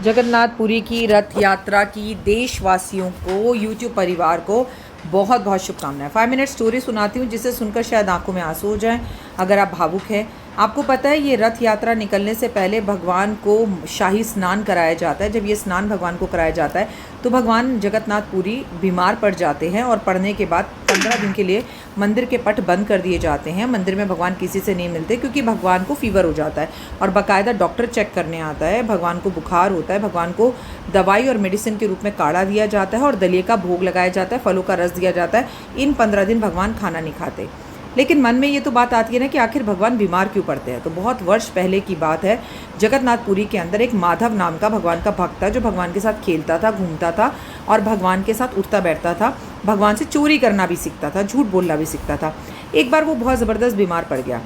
जगन्नाथपुरी की रथ यात्रा की देशवासियों को, यूट्यूब परिवार को बहुत बहुत शुभकामनाएं। 5 मिनट स्टोरी सुनाती हूँ जिसे सुनकर शायद आंखों में आंसू हो जाएं अगर आप भावुक हैं। आपको पता है ये रथ यात्रा निकलने से पहले भगवान को शाही स्नान कराया जाता है। जब ये स्नान भगवान को कराया जाता है तो भगवान जगन्नाथपुरी बीमार पड़ जाते हैं और पड़ने के बाद 15 दिन के लिए मंदिर के पट बंद कर दिए जाते हैं। मंदिर में भगवान किसी से नहीं मिलते क्योंकि भगवान को फीवर हो जाता है और बाकायदा डॉक्टर चेक करने आता है। भगवान को बुखार होता है, भगवान को दवाई और मेडिसिन के रूप में काढ़ा दिया जाता है और दलिए का भोग लगाया जाता है, फलों का रस दिया जाता है। इन 15 दिन भगवान खाना नहीं खाते। लेकिन मन में ये तो बात आती है ना कि आखिर भगवान बीमार क्यों पड़ते हैं। तो बहुत वर्ष पहले की बात है, जगन्नाथपुरी के अंदर एक माधव नाम का भगवान का भक्त था जो भगवान के साथ खेलता था, घूमता था और भगवान के साथ उठता बैठता था। भगवान से चोरी करना भी सीखता था, झूठ बोलना भी सीखता था। एक बार वो बहुत ज़बरदस्त बीमार पड़ गया।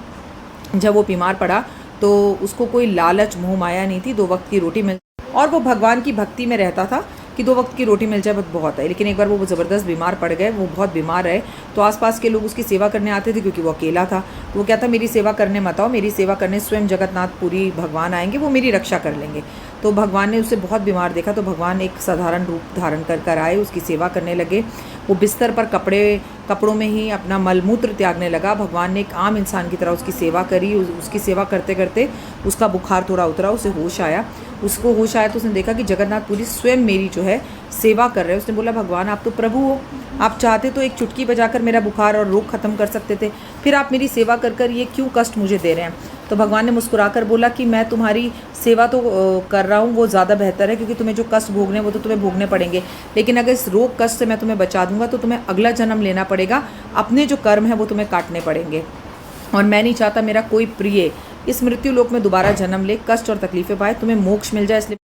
जब वो बीमार पड़ा तो उसको कोई लालच मोह माया नहीं थी, 2 वक्त की रोटी मिल और वो भगवान की भक्ति में रहता था कि 2 वक्त की रोटी मिल जाए बहुत है। लेकिन एक बार वो ज़बरदस्त बीमार पड़ गए, वो बहुत बीमार रहे तो आसपास के लोग उसकी सेवा करने आते थे क्योंकि वो अकेला था। तो वो कहता मेरी सेवा करने मत आओ, मेरी सेवा करने स्वयं जगन्नाथपुरी भगवान आएंगे, वो मेरी रक्षा कर लेंगे। तो भगवान ने उसे बहुत बीमार देखा तो भगवान एक साधारण रूप धारण कर आए, उसकी सेवा करने लगे। वो बिस्तर पर कपड़ों में ही अपना मलमूत्र त्यागने लगा। भगवान ने एक आम इंसान की तरह उसकी सेवा करी। उसकी सेवा करते करते उसका बुखार थोड़ा उतरा, उसे होश आया। उसको होश आया तो उसने देखा कि जगन्नाथपुरी स्वयं मेरी जो है सेवा कर रहे हैं। उसने बोला भगवान आप तो प्रभु हो, आप चाहते तो एक चुटकी बजाकर मेरा बुखार और रोग खत्म कर सकते थे, फिर आप मेरी सेवा कर कर ये क्यों कष्ट मुझे दे रहे हैं। तो भगवान ने मुस्कुराकर बोला कि मैं तुम्हारी सेवा तो कर रहा हूँ, वो ज़्यादा बेहतर है क्योंकि तुम्हें जो कष्ट भोगने हैं वो तो तुम्हें भोगने पड़ेंगे। लेकिन अगर इस रोग कष्ट से मैं तुम्हें बचा दूंगा तो तुम्हें अगला जन्म लेना पड़ेगा, अपने जो कर्म है वो तुम्हें काटने पड़ेंगे। और मैं नहीं चाहता मेरा कोई प्रिय इस मृत्यु लोक में दोबारा जन्म ले, कष्ट और तकलीफें पाए, तुम्हें मोक्ष मिल जाए। इसलिए